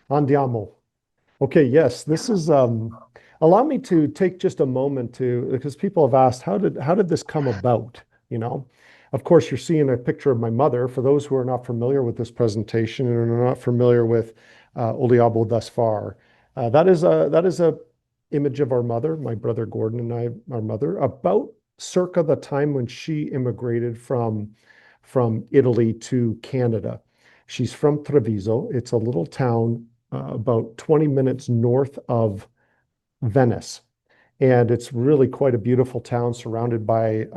Andiamo. Okay, yes, this is allow me to take just a moment to because people have asked how did this come about, you know? Of course, you're seeing a picture of my mother. For those who are not familiar with this presentation and are not familiar with Oliabo thus far, that is a image of our mother, my brother Gordon and I, our mother, about circa the time when she immigrated from Italy to Canada. She's from Treviso. It's a little town about 20 minutes north of Venice. And it's really quite a beautiful town surrounded by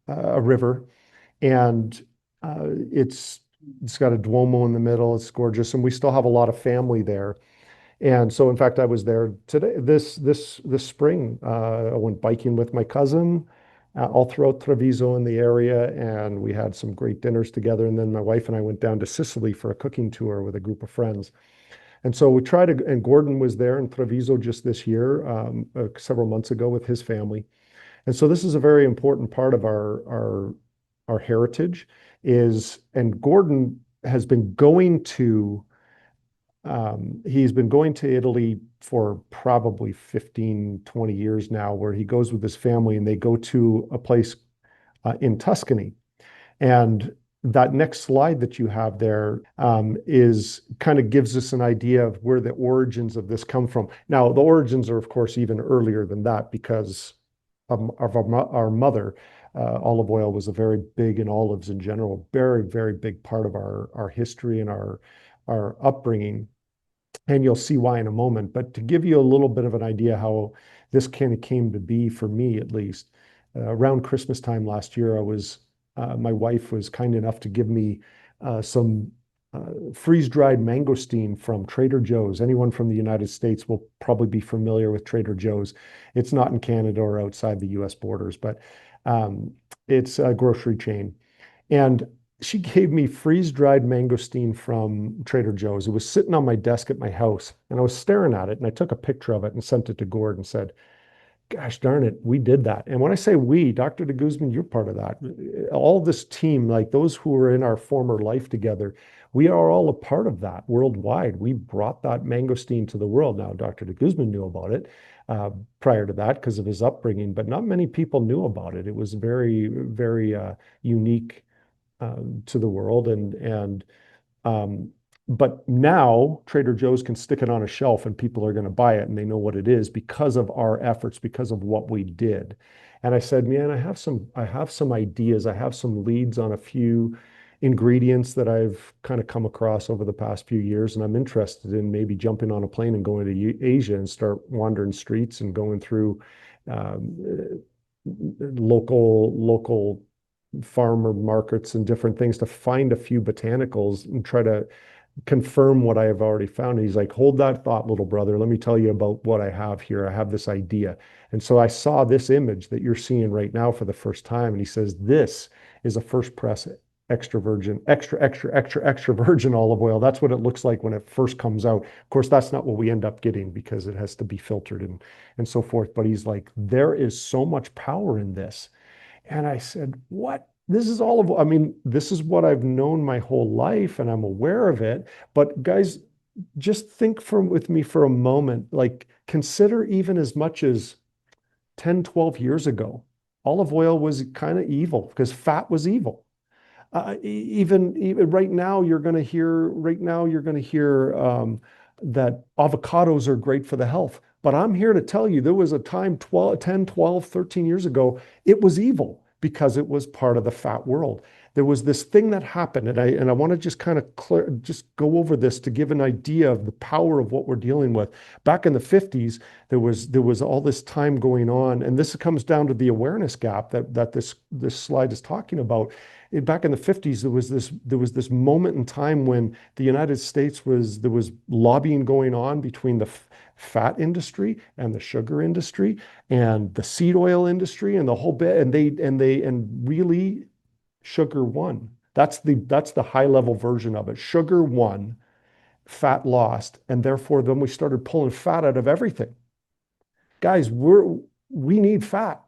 a river. And it's got a Duomo in the middle. It's gorgeous. And we still have a lot of family there. And so, in fact, I was there today, this spring. I went biking with my cousin all throughout Treviso in the area, and we had some great dinners together. And then my wife and I went down to Sicily for a cooking tour with a group of friends. And so we tried to, and Gordon was there in Treviso just this year, several months ago with his family. And so this is a very important part of our heritage and Gordon has been going to he's been going to Italy for probably 15, 20 years now, where he goes with his family and they go to a place in Tuscany. And that next slide that you have there is kind of gives us an idea of where the origins of this come from. Now, the origins are, of course, even earlier than that because of our mother. Olive oil was a very big, and olives in general, very, very big part of our history and our upbringing. And you'll see why in a moment. But to give you a little bit of an idea how this kind of came to be for me, at least, around Christmas time last year, my wife was kind enough to give me some freeze-dried mangosteen from Trader Joe's. Anyone from the United States will probably be familiar with Trader Joe's. It's not in Canada or outside the US borders, but it's a grocery chain. And she gave me freeze-dried mangosteen from Trader Joe's. It was sitting on my desk at my house, and I was staring at it, and I took a picture of it and sent it to Gord and said, gosh darn it, we did that. And when I say we, Dr. de Guzman, you're part of that. All this team, like those who were in our former life together, we are all a part of that worldwide. We brought that mangosteen to the world. Now, Dr. de Guzman knew about it prior to that because of his upbringing, but not many people knew about it. It was very, very unique to the world. But now Trader Joe's can stick it on a shelf and people are going to buy it and they know what it is because of our efforts, because of what we did. And I said, man, I have some ideas. I have some leads on a few ingredients that I've kind of come across over the past few years. And I'm interested in maybe jumping on a plane and going to Asia and start wandering streets and going through local farmer markets and different things to find a few botanicals and try to confirm what I have already found. And he's like, hold that thought, little brother. Let me tell you about what I have here. I have this idea. And so I saw this image that you're seeing right now for the first time. And he says, this is a first press extra virgin, extra virgin olive oil. That's what it looks like when it first comes out. Of course, that's not what we end up getting because it has to be filtered and so forth. But he's like, there is so much power in this. And I said, what? This is I mean, this is what I've known my whole life and I'm aware of it. But guys, just think with me for a moment, like consider even as much as 10, 12 years ago, olive oil was kind of evil because fat was evil. Even right now, you're going to hear that avocados are great for the health. But I'm here to tell you, there was a time 10, 12, 13 years ago, it was evil because it was part of the fat world. There was this thing that happened, and I want to just kind of just go over this to give an idea of the power of what we're dealing with. Back in the 50s, there was all this time going on, and this comes down to the awareness gap that this slide is talking about. Back in the 50s, there was this moment in time when the United States there was lobbying going on between the fat industry and the sugar industry and the seed oil industry and the whole bit, and really sugar won. That's the high level version of it. Sugar won, fat lost, and therefore then we started pulling fat out of everything. Guys, we need fat.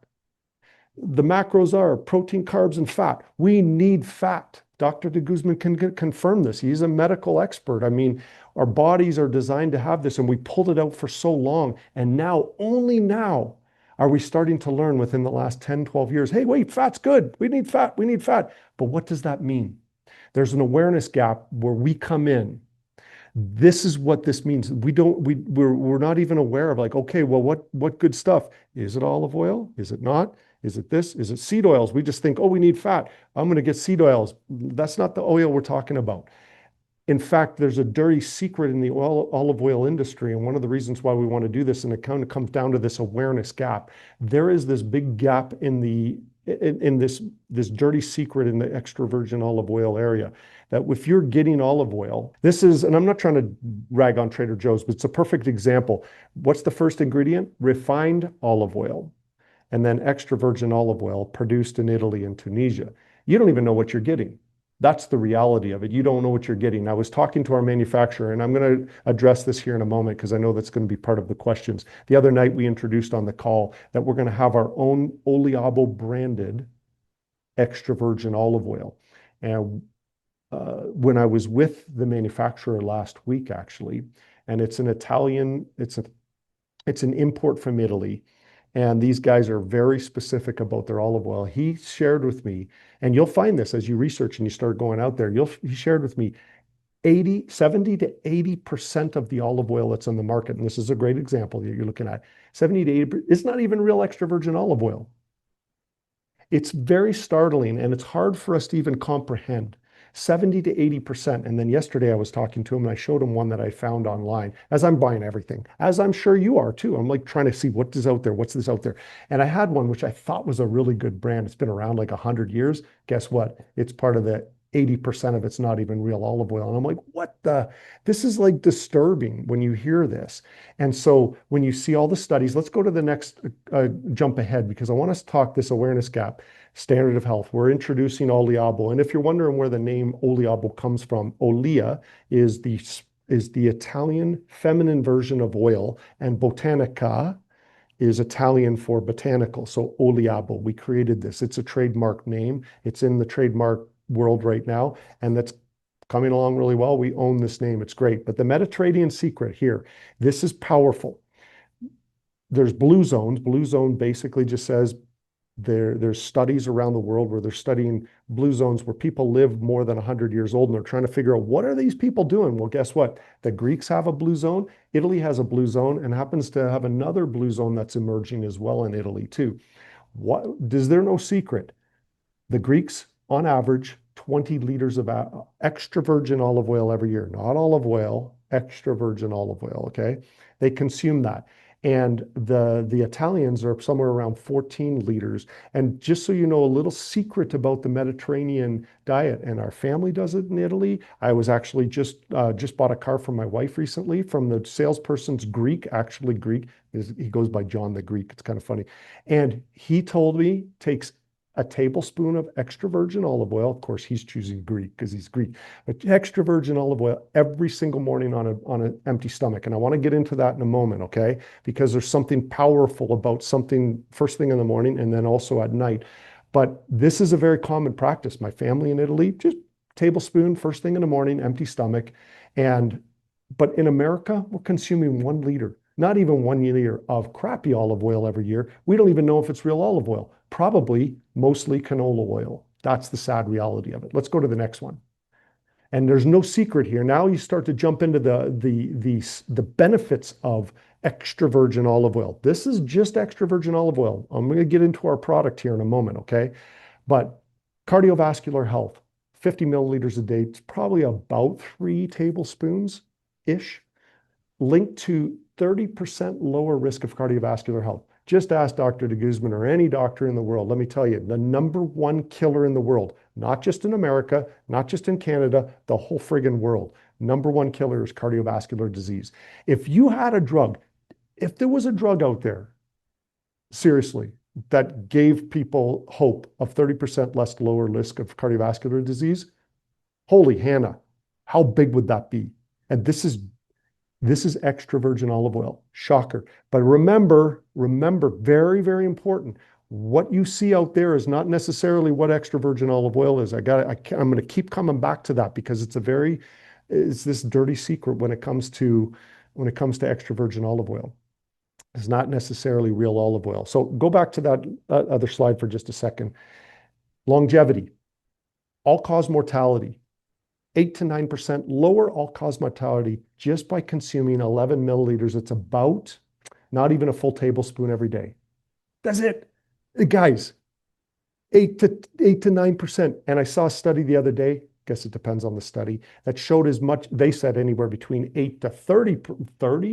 The macros are protein, carbs, and fat. We need fat. Dr. de Guzman can confirm this. He's a medical expert. I mean, Our bodies are designed to have this, and we pulled it out for so long. And now, only now, are we starting to learn within the last 10, 12 years, hey, wait, fat's good. We need fat. We need fat. But what does that mean? There's an awareness gap where we come in. This is what this means. We're not even aware of, like, okay, well, what good stuff? Is it olive oil? Is it not? Is it this? Is it seed oils? We just think, oh, we need fat. I'm going to get seed oils. That's not the oil we're talking about. In fact, there's a dirty secret in the olive oil industry. And one of the reasons why we want to do this, and it kind of comes down to this awareness gap. There is this big gap in this dirty secret in the extra virgin olive oil area, that if you're getting olive oil, this is, and I'm not trying to rag on Trader Joe's, but it's a perfect example. What's the first ingredient? Refined olive oil, and then extra virgin olive oil produced in Italy and Tunisia. You don't even know what you're getting. That's the reality of it. You don't know what you're getting. I was talking to our manufacturer, and I'm going to address this here in a moment because I know that's going to be part of the questions. The other night we introduced on the call that we're going to have our own Oliabo branded extra virgin olive oil. And when I was with the manufacturer last week, actually, and it's an Italian, it's an import from Italy. And these guys are very specific about their olive oil. He shared with me, and you'll find this as you research and you start going out there, he shared with me 70 to 80% of the olive oil that's on the market, and this is a great example that you're looking at, 70 to 80, it's not even real extra virgin olive oil. It's very startling, and it's hard for us to even comprehend. 70 to 80%. And then yesterday I was talking to him and I showed him one that I found online, as I'm buying everything, as I'm sure you are too. I'm like trying to see what is out there, what's this out there. And I had one which I thought was a really good brand. It's been around like 100 years. Guess what? It's part of the 80% of it's not even real olive oil. And I'm like, what the? This is like disturbing when you hear this. And so when you see all the studies, let's go to the next jump ahead, because I want us to talk this awareness gap. Standard of health. We're introducing Oliabo. And if you're wondering where the name Oliabo comes from, Olia is the Italian feminine version of oil, and botanica is Italian for botanical. So Oliabo, we created this. It's a trademark name. It's in the trademark world right now, and that's coming along really well. We own this name. It's great. But the Mediterranean secret here, this is powerful. There's blue zones. Blue zone basically just says there's studies around the world where they're studying blue zones where people live more than 100 years old, and they're trying to figure out, what are these people doing? Well, guess what? The Greeks have a blue zone. Italy has a blue zone, and happens to have another blue zone that's emerging as well in Italy too. What, is there no secret? The Greeks, on average, 20 liters of extra virgin olive oil every year. Not olive oil, extra virgin olive oil, okay? They consume that. And the Italians are somewhere around 14 liters. And just so you know, a little secret about the Mediterranean diet, and our family does it in Italy. I was actually just bought a car for my wife recently from the salesperson's Greek, actually Greek. He goes by John the Greek. It's kind of funny. And he told me takes a tablespoon of extra virgin olive oil. Of course, he's choosing Greek because he's Greek. But extra virgin olive oil every single morning on an empty stomach. And I want to get into that in a moment, okay? Because there's something powerful about something first thing in the morning and then also at night. But this is a very common practice. My family in Italy, just tablespoon first thing in the morning, empty stomach. But in America, we're consuming 1 liter. Not even 1 liter of crappy olive oil every year. We don't even know if it's real olive oil. Probably mostly canola oil. That's the sad reality of it. Let's go to the next one. And there's no secret here. Now you start to jump into the benefits of extra virgin olive oil. This is just extra virgin olive oil. I'm going to get into our product here in a moment, okay? But cardiovascular health, 50 milliliters a day. It's probably about 3 tablespoons-ish, linked to 30% lower risk of cardiovascular health. Just ask Dr. de Guzman or any doctor in the world. Let me tell you, the #1 killer in the world, not just in America, not just in Canada, the whole friggin' world. #1 killer is cardiovascular disease. If you had a drug, if there was a drug out there, seriously, that gave people hope of 30% less lower risk of cardiovascular disease, holy Hannah, how big would that be? And this is extra virgin olive oil. Shocker. But remember, very, very important. What you see out there is not necessarily what extra virgin olive oil is. I'm going to keep coming back to that because it's a very is this dirty secret when it comes to extra virgin olive oil. It's not necessarily real olive oil. So go back to that other slide for just a second. Longevity, all-cause mortality, 8 to 9% lower all-cause mortality just by consuming 11 milliliters. It's about not even a full tablespoon every day. That's it. Guys, 8 to 9%. And I saw a study the other day, guess it depends on the study, that showed as much, they said anywhere between 8 to 30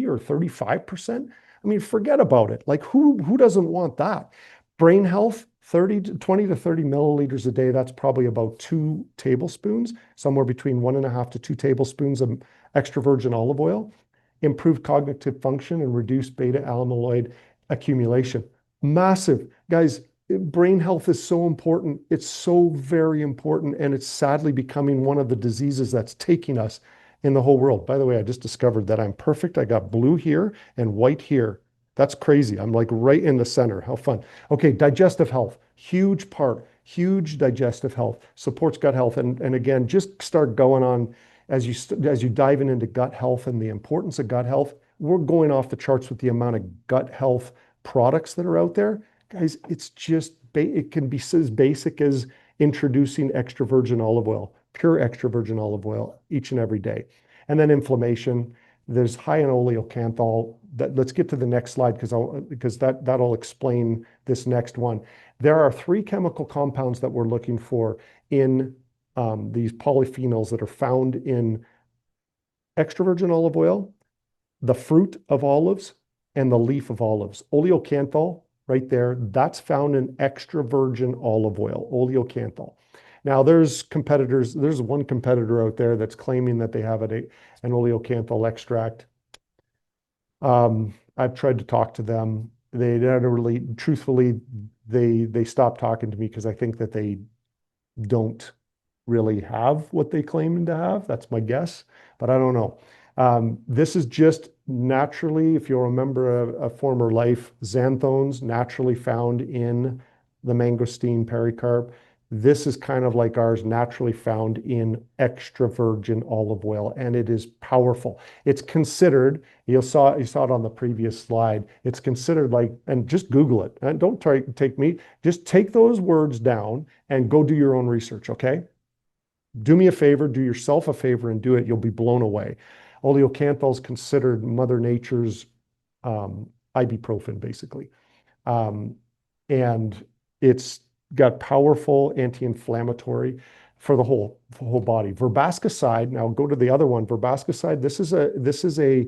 or 35%. I mean, forget about it. Like who doesn't want that? Brain health, 20 to 30 milliliters a day. That's probably about 2 tablespoons, somewhere between 1.5 to 2 tablespoons of extra virgin olive oil. Improved cognitive function and reduced beta amyloid accumulation. Massive. Guys, brain health is so important. It's so very important. And it's sadly becoming one of the diseases that's taking us in the whole world. By the way, I just discovered that I'm perfect. I got blue here and white here. That's crazy. I'm like right in the center. How fun. Okay, digestive health, huge part, huge digestive health, supports gut health. And again, just start going on as you dive into gut health and the importance of gut health. We're going off the charts with the amount of gut health products that are out there. Guys, it's just, it can be as basic as introducing extra virgin olive oil, pure extra virgin olive oil each and every day. And then inflammation, there's high in oleocanthal. Let's get to the next slide because that'll explain this next one. There are 3 chemical compounds that we're looking for in these polyphenols that are found in extra virgin olive oil, the fruit of olives, and the leaf of olives. Oleocanthal, right there, that's found in extra virgin olive oil, oleocanthal. Now, there's competitors. There's one competitor out there that's claiming that they have an oleocanthal extract. I've tried to talk to them. They never really, truthfully, they stopped talking to me because I think that they don't really have what they claim to have. That's my guess, but I don't know. This is just naturally, if you'll remember a former life, xanthones naturally found in the mangosteen pericarp. This is kind of like ours, naturally found in extra virgin olive oil, and it is powerful. It's considered, you saw it on the previous slide, it's considered like, and just Google it, and don't take me, just take those words down and go do your own research, okay? Do me a favor, do yourself a favor and do it. You'll be blown away. Oleocanthal is considered Mother Nature's ibuprofen, basically. And it's got powerful anti-inflammatory for the whole body. Verbascicide, now go to the other one. Verbascicide, this is a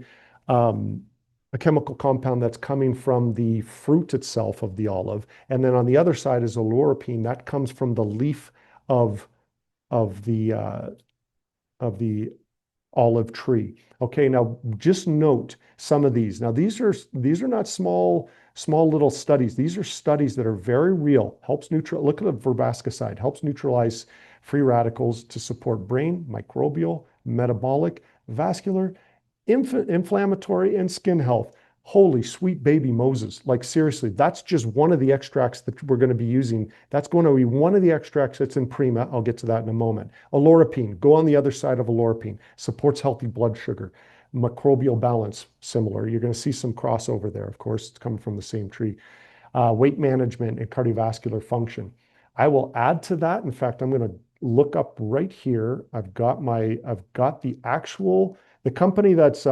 chemical compound that's coming from the fruit itself of the olive. And then on the other side is oleuropein. That comes from the leaf of the olive tree. Okay, now just note some of these. Now these are not small little studies. These are studies that are very real. Helps look at the verbascicide, helps neutralize free radicals to support brain, microbial, metabolic, vascular, inflammatory, and skin health. Holy sweet baby Moses. Like seriously, that's just one of the extracts that we're going to be using. That's going to be one of the extracts that's in Prima. I'll get to that in a moment. Oleuropein, go on the other side of oleuropein. Supports healthy blood sugar. Microbial balance, similar. You're going to see some crossover there, of course. It's coming from the same tree. Weight management and cardiovascular function. I will add to that. In fact, I'm going to look up right here. I've got the company that's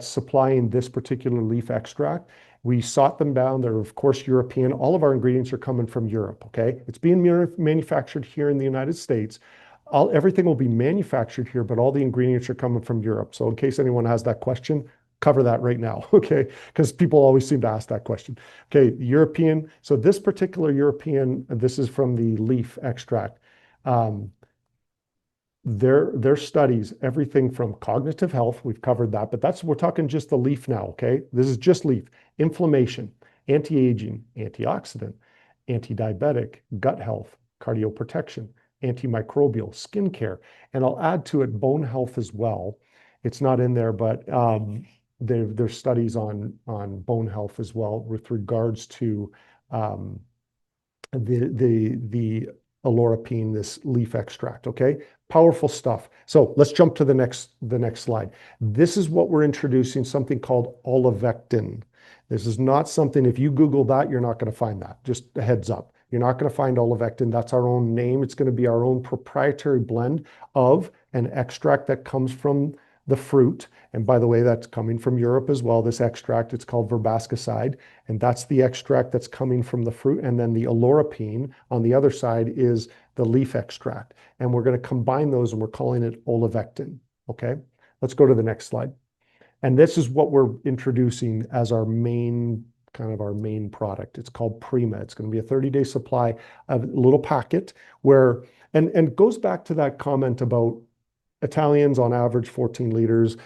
supplying this particular leaf extract. We sought them down. They're, of course, European. All of our ingredients are coming from Europe, okay? It's being manufactured here in the United States. Everything will be manufactured here, but all the ingredients are coming from Europe. So in case anyone has that question, cover that right now, okay? Because people always seem to ask that question. Okay, European. So this particular European, this is from the leaf extract. Their studies, everything from cognitive health, we've covered that, but we're talking just the leaf now, okay? This is just leaf. Inflammation, anti-aging, antioxidant, anti-diabetic, gut health, cardioprotection, antimicrobial, skincare, and I'll add to it bone health as well. It's not in there, but there's studies on bone health as well with regards to the olorapine, this leaf extract, okay? Powerful stuff. So let's jump to the next slide. This is what we're introducing, something called Olivectin. This is not something, if you Google that, you're not going to find that. Just a heads up. You're not going to find Olivectin. That's our own name. It's going to be our own proprietary blend of an extract that comes from the fruit. And by the way, that's coming from Europe as well. This extract, it's called verbascicide. And that's the extract that's coming from the fruit. And then the olorapine on the other side is the leaf extract. And we're going to combine those and we're calling it Olivectin. Okay, let's go to the next slide. And this is what we're introducing as our main product. It's called Prima. It's going to be a 30-day supply of a little packet where, and it goes back to that comment about Italians on average 14 liters,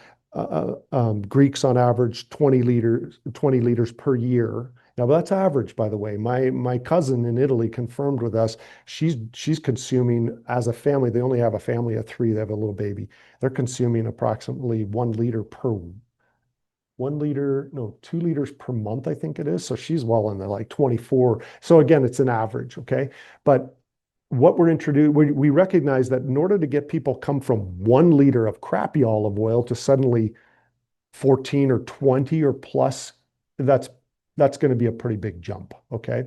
Greeks on average 20 liters per year. Now that's average, by the way. My cousin in Italy confirmed with us. She's consuming as a family. They only have a family of 3. They have a little baby. They're consuming approximately 1 liter per 2 liters per month, I think it is. So she's well in the like 24. So again, it's an average, okay? But what we're introducing, we recognize that in order to get people come from 1 liter of crappy olive oil to suddenly 14 or 20 or plus, that's going to be a pretty big jump, okay?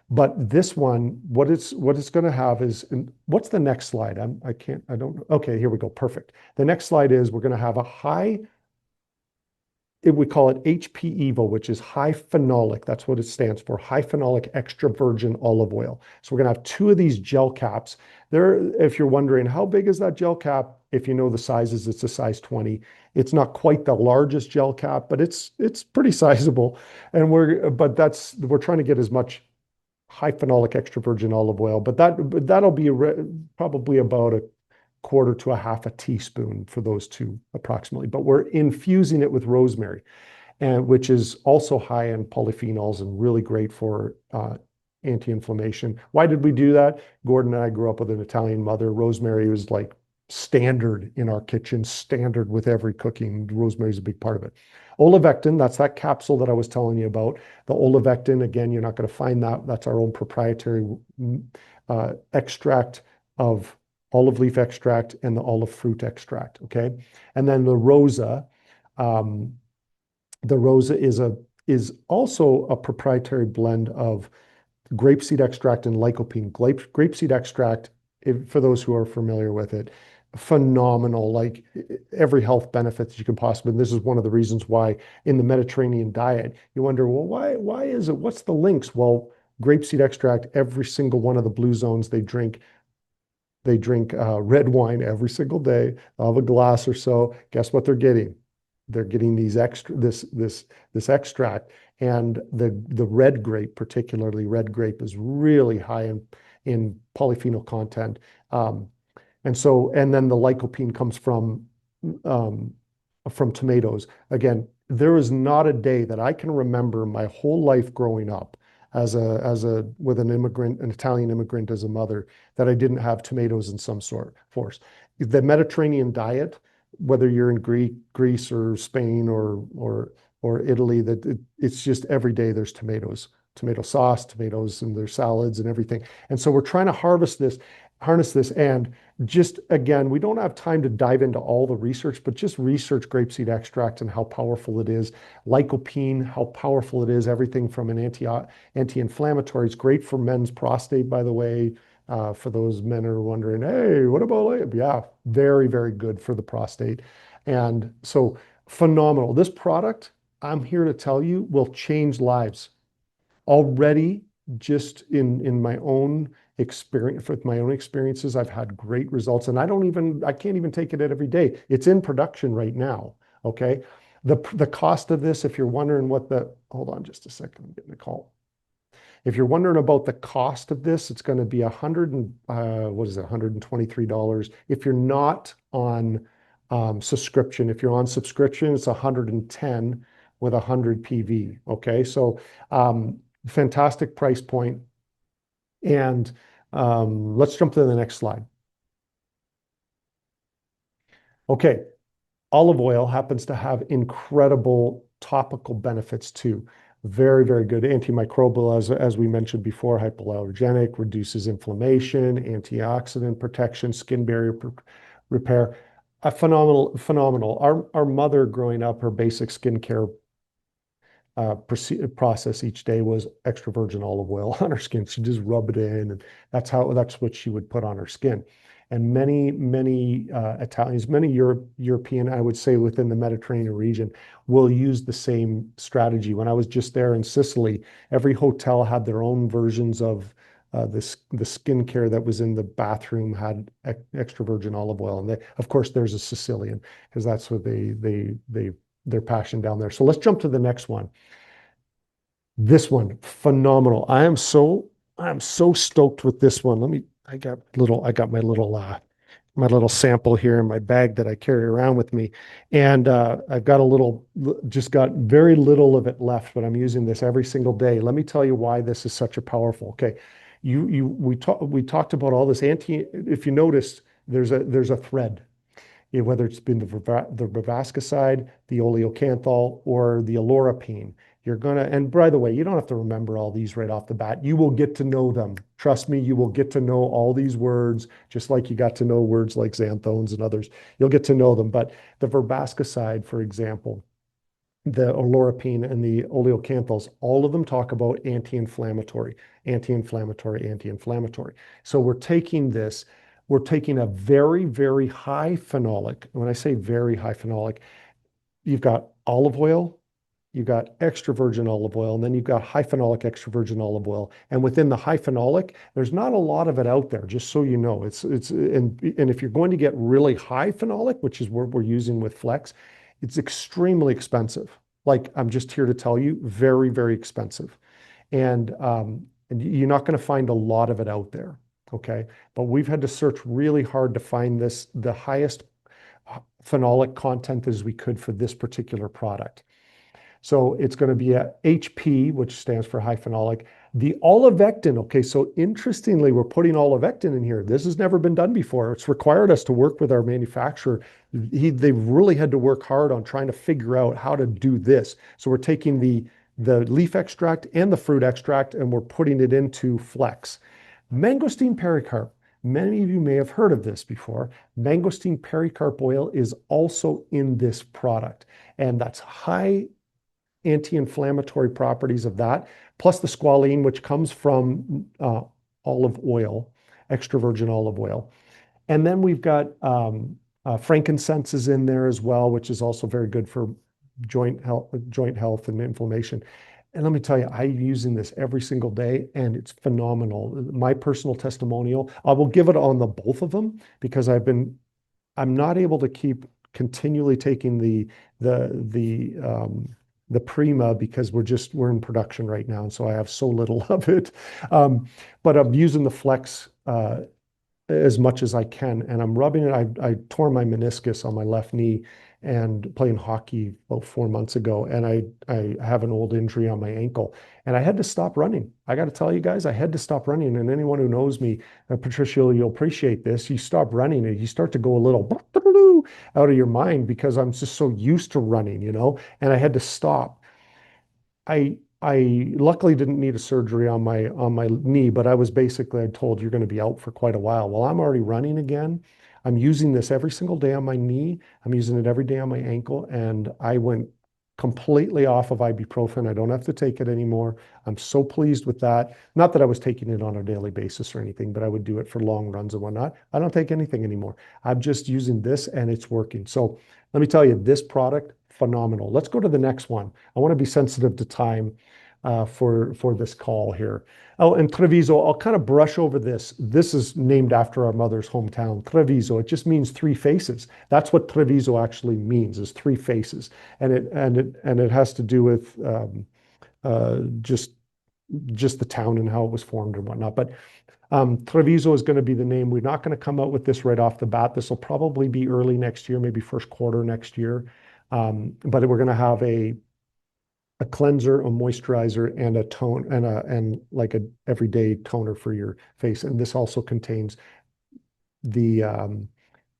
But this one, what it's going to have is, what's the next slide? I don't know. Okay, here we go. Perfect. The next slide is we're going to have a high, we call it HP Evo, which is high phenolic. That's what it stands for, high phenolic extra virgin olive oil. So we're going to have 2 of these gel caps. There, if you're wondering, how big is that gel cap? If you know the sizes, it's a size 20. It's not quite the largest gel cap, but it's pretty sizable. And we're trying to get as much high phenolic extra virgin olive oil, but that'll be probably about a quarter to a half a teaspoon for those 2 approximately. But we're infusing it with rosemary, and which is also high in polyphenols and really great for anti-inflammation. Why did we do that? Gordon and I grew up with an Italian mother. Rosemary was like standard in our kitchen, standard with every cooking. Rosemary is a big part of it. Olivectin, that's that capsule that I was telling you about. The Olivectin, again, you're not going to find that. That's our own proprietary extract of olive leaf extract and the olive fruit extract, okay? And then the Rosa is also a proprietary blend of grapeseed extract and lycopene. Grapeseed extract, for those who are familiar with it, phenomenal, like every health benefit that you can possibly. This is one of the reasons why in the Mediterranean diet, you wonder, well, why is it? What's the links? Well, grapeseed extract, every single one of the blue zones they drink red wine every single day of a glass or so. Guess what they're getting? They're getting this extract, and the red grape, particularly red grape, is really high in polyphenol content. And then the lycopene comes from tomatoes. Again, there is not a day that I can remember my whole life growing up with an Italian immigrant as a mother, that I didn't have tomatoes in some force. The Mediterranean diet, whether you're in Greece or Spain or Italy, it's just every day there's tomatoes, tomato sauce, tomatoes, and there's salads and everything. And so we're trying to harness this, and just again, we don't have time to dive into all the research, but just research grapeseed extract and how powerful it is. Lycopene, how powerful it is. Everything from an anti-inflammatory. It's great for men's prostate, by the way. For those men who are wondering, hey, what about? Yeah, very, very good for the prostate. And so phenomenal. This product, I'm here to tell you, will change lives. Already, just in my own experience, with my own experiences, I've had great results, and I can't even take it every day. It's in production right now. Okay. The cost of this, if you're wondering hold on just a second, I'm getting a call. If you're wondering about the cost of this, it's going to be $123. If you're not on subscription, if you're on subscription, it's $110 with 100 PV. Okay. So, fantastic price point. And let's jump to the next slide. Okay, olive oil happens to have incredible topical benefits too. Very, very good. Antimicrobial, as we mentioned before, hypoallergenic, reduces inflammation, antioxidant protection, skin barrier repair. Phenomenal, phenomenal. Our mother growing up, her basic skincare process each day was extra virgin olive oil on her skin. She just rub it in, and that's what she would put on her skin. And many Italians, many European, I would say within the Mediterranean region, will use the same strategy. When I was just there in Sicily, every hotel had their own versions of the skincare that was in the bathroom had extra virgin olive oil. And of course, there's a Sicilian because that's what their passion down there. So let's jump to the next one. This one, phenomenal. I am so stoked with this one. I got my little sample here in my bag that I carry around with me. And I've got just got very little of it left, but I'm using this every single day. Let me tell you why this is such a powerful. Okay. We talked about all this if you noticed, there's a thread, whether it's been the Bavascicide, the oleocanthal, or the Olorapine. And by the way, you don't have to remember all these right off the bat. You will get to know them. Trust me, you will get to know all these words, just like you got to know words like xanthones and others. You'll get to know them. But the Verbascicide, for example, the Olorapine and the oleocanthals, all of them talk about anti-inflammatory, anti-inflammatory, anti-inflammatory. So we're taking a very, very high phenolic. When I say very high phenolic, you've got olive oil, you've got extra virgin olive oil, and then you've got high phenolic extra virgin olive oil. And within the high phenolic, there's not a lot of it out there, just so you know. And if you're going to get really high phenolic, which is what we're using with Flex, it's extremely expensive. Like, I'm just here to tell you, very, very expensive. And you're not going to find a lot of it out there. Okay. But we've had to search really hard to find the highest phenolic content as we could for this particular product. So it's going to be a HP, which stands for high phenolic. The Olivectin, okay, so interestingly, we're putting Olivectin in here. This has never been done before. It's required us to work with our manufacturer. They really had to work hard on trying to figure out how to do this. So we're taking the leaf extract and the fruit extract, and we're putting it into Flex. Mangosteen pericarp. Many of you may have heard of this before. Mangosteen pericarp oil is also in this product, and that's high anti-inflammatory properties of that, plus the squalene, which comes from olive oil, extra virgin olive oil. And then we've got frankincense is in there as well, which is also very good for joint health and inflammation. And let me tell you, I'm using this every single day, and it's phenomenal. My personal testimonial, I will give it on the both of them because I'm not able to keep continually taking the Prima because we're in production right now, and so I have so little of it. But I'm using the Flex as much as I can, and I'm rubbing it. I tore my meniscus on my left knee and playing hockey about 4 months ago, and I have an old injury on my ankle, and I had to stop running. I got to tell you guys, I had to stop running. And anyone who knows me, Patricia, you'll appreciate this. You stop running and you start to go a little out of your mind because I'm just so used to running, and I had to stop. I luckily didn't need a surgery on my knee, but I was basically told you're going to be out for quite a while. Well, I'm already running again. I'm using this every single day on my knee. I'm using it every day on my ankle, and I went completely off of ibuprofen. I don't have to take it anymore. I'm so pleased with that. Not that I was taking it on a daily basis or anything, but I would do it for long runs and whatnot. I don't take anything anymore. I'm just using this, and it's working. So let me tell you, this product, phenomenal. Let's go to the next one. I want to be sensitive to time for this call here. Oh, and Treviso, I'll kind of brush over this. This is named after our mother's hometown, Treviso. It just means three faces. That's what Treviso actually means, is three faces. And it has to do with just the town and how it was formed and whatnot. But Treviso is going to be the name. We're not going to come out with this right off the bat. This will probably be early next year, maybe first quarter next year. But we're going to have a cleanser, a moisturizer, and a tone, and like a everyday toner for your face. And this also contains the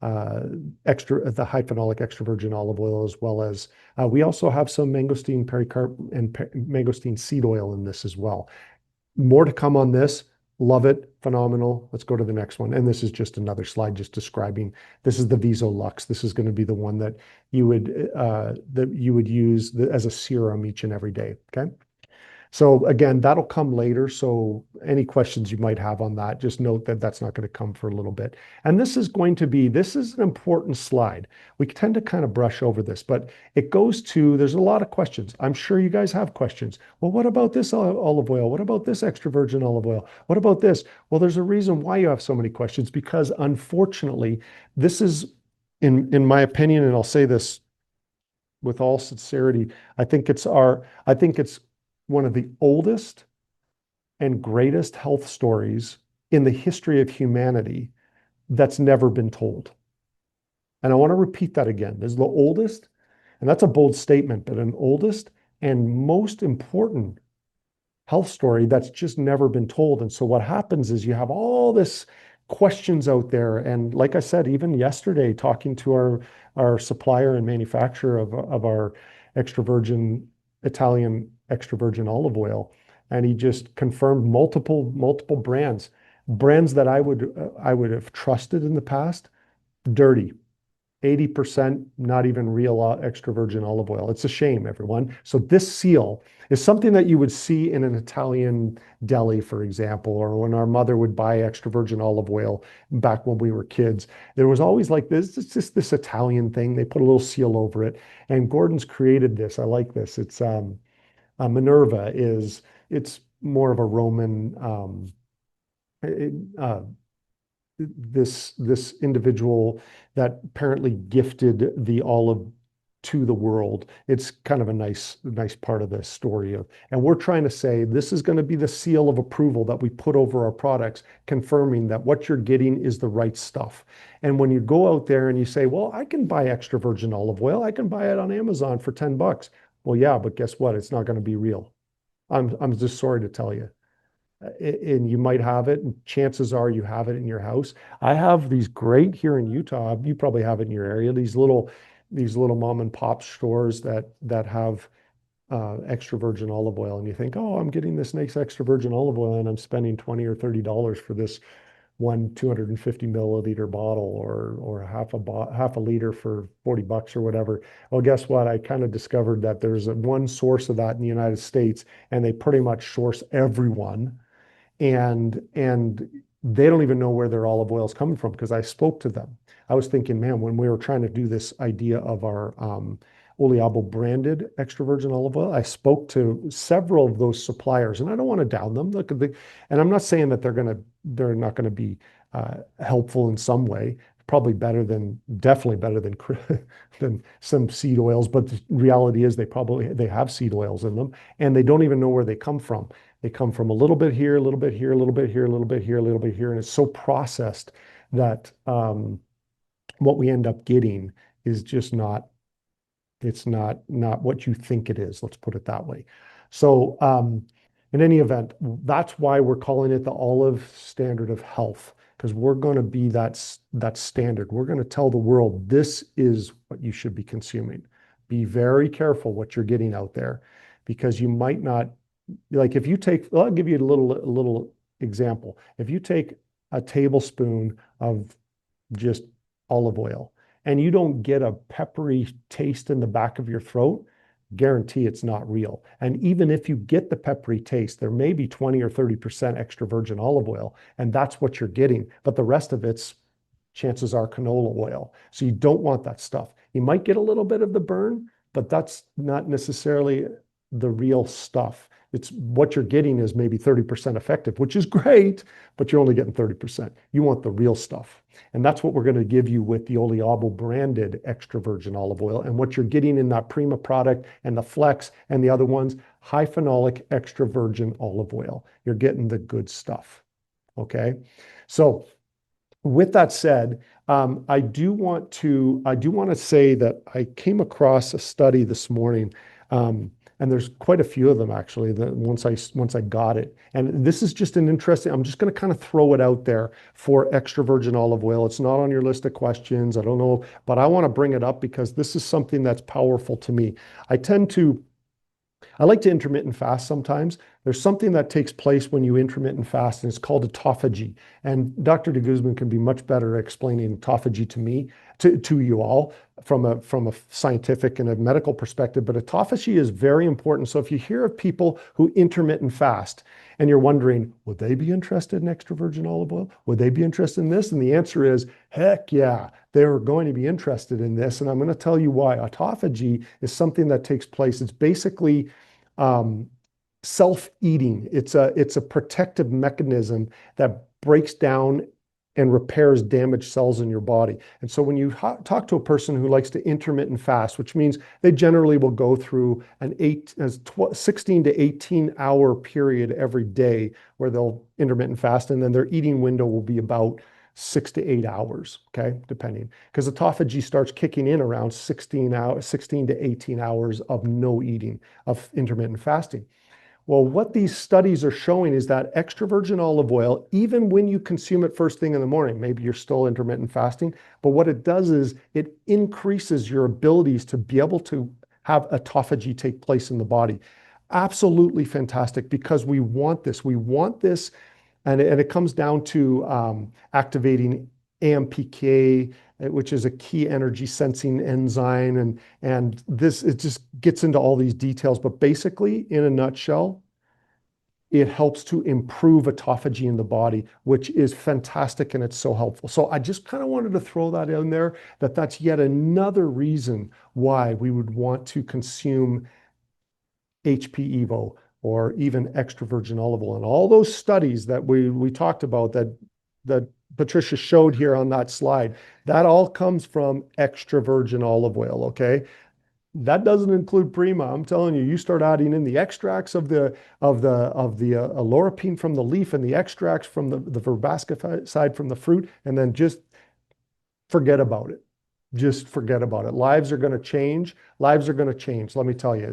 the high phenolic extra virgin olive oil, as well as we also have some mangosteen pericarp and mangosteen seed oil in this as well. More to come on this. Love it. Phenomenal. Let's go to the next one. And this is just another slide just describing, this is the Visolux. This is going to be the one that you would use as a serum each and every day. Okay. So again, that'll come later. So any questions you might have on that, just note that that's not going to come for a little bit. And this is an important slide. We tend to kind of brush over this, but it goes to, there's a lot of questions. I'm sure you guys have questions. Well, what about this olive oil? What about this extra virgin olive oil? What about this? Well, there's a reason why you have so many questions, because unfortunately, this is, in my opinion, and I'll say this with all sincerity, I think it's one of the oldest and greatest health stories in the history of humanity that's never been told. And I want to repeat that again. This is the oldest, and that's a bold statement, but an oldest and most important health story that's just never been told. And so what happens is you have all this questions out there. And like I said, even yesterday, talking to our supplier and manufacturer of our extra virgin Italian extra virgin olive oil, and he just confirmed multiple brands that I would have trusted in the past, dirty. 80% not even real extra virgin olive oil. It's a shame, everyone. So this seal is something that you would see in an Italian deli, for example, or when our mother would buy extra virgin olive oil back when we were kids. There was always like this, it's just this Italian thing. They put a little seal over it. And Gordon's created this. I like this. It's Minerva it's more of a Roman, this individual that apparently gifted the olive to the world. It's kind of a nice part of the story and we're trying to say this is going to be the seal of approval that we put over our products, confirming that what you're getting is the right stuff. And when you go out there and you say, well, I can buy extra virgin olive oil, I can buy it on Amazon for $10. Well, yeah, but guess what? It's not going to be real. I'm just sorry to tell you. And you might have it, and chances are you have it in your house. I have these great here in Utah. You probably have it in your area. These little mom and pop stores that have extra virgin olive oil, and you think, oh, I'm getting this nice extra virgin olive oil, and I'm spending $20 or $30 for this one 250 milliliter bottle, or half a liter for $40 or whatever. Well, guess what? I kind of discovered that there's one source of that in the United States, and they pretty much source everyone. And they don't even know where their olive oil is coming from, because I spoke to them. I was thinking, man, when we were trying to do this idea of our Oliabo branded extra virgin olive oil, I spoke to several of those suppliers, and I don't want to down them. Look, and I'm not saying that they're not going to be helpful in some way. Definitely better than some seed oils. But the reality is they have seed oils in them, and they don't even know where they come from. They come from a little bit here, a little bit here, a little bit here, a little bit here, a little bit here, and it's so processed that what we end up getting is just not. It's not what you think it is. Let's put it that way. So in any event, that's why we're calling it the olive standard of health, because we're going to be that standard. We're going to tell the world this is what you should be consuming. Be very careful what you're getting out there, because you might not, like if you take, well, I'll give you a little example. If you take a tablespoon of just olive oil and you don't get a peppery taste in the back of your throat, guarantee it's not real. And even if you get the peppery taste, there may be 20 or 30% extra virgin olive oil, and that's what you're getting. But the rest of it's, chances are, canola oil. So you don't want that stuff. You might get a little bit of the burn, but that's not necessarily the real stuff. It's what you're getting is maybe 30% effective, which is great, but you're only getting 30%. You want the real stuff. And that's what we're going to give you with the Oliabo branded extra virgin olive oil. And what you're getting in that Prima product and the Flex and the other ones, high phenolic extra virgin olive oil. You're getting the good stuff. Okay. So with that said, I do want to say that I came across a study this morning. And there's quite a few of them actually that once I got it. And this is just an interesting, I'm just going to kind of throw it out there for extra virgin olive oil. It's not on your list of questions. I don't know, but I want to bring it up because this is something that's powerful to me. I like to intermittent fast sometimes. There's something that takes place when you intermittent fast, and it's called autophagy. And Dr. de Guzman can be much better at explaining autophagy to me, to you all, from a scientific and a medical perspective. But autophagy is very important. So if you hear of people who intermittent fast, and you're wondering, would they be interested in extra virgin olive oil? Would they be interested in this? And the answer is, heck yeah, they're going to be interested in this. And I'm going to tell you why. Autophagy is something that takes place. It's basically self-eating. It's a protective mechanism that breaks down and repairs damaged cells in your body. And so when you talk to a person who likes to intermittent fast, which means they generally will go through an 16 to 18 hour period every day where they'll intermittent fast, and then their eating window will be about 6 to 8 hours, okay, depending, because autophagy starts kicking in around 16 to 18 hours of no eating, of intermittent fasting. Well, what these studies are showing is that extra virgin olive oil, even when you consume it first thing in the morning, maybe you're still intermittent fasting, but what it does is it increases your abilities to be able to have autophagy take place in the body. Absolutely fantastic, because we want this. We want this, and it comes down to activating AMPK, which is a key energy sensing enzyme. And this, it just gets into all these details. But basically, in a nutshell, it helps to improve autophagy in the body, which is fantastic, and it's so helpful. So I just kind of wanted to throw that in there, that's yet another reason why we would want to consume HP Evo or even extra virgin olive oil. And all those studies that we talked about that Patricia showed here on that slide, that all comes from extra virgin olive oil, okay? That doesn't include Prima. I'm telling you, you start adding in the extracts of the lauropene from the leaf and the extracts from the verbascicide from the fruit, and then just forget about it. Just forget about it. Lives are going to change. Lives are going to change, let me tell you.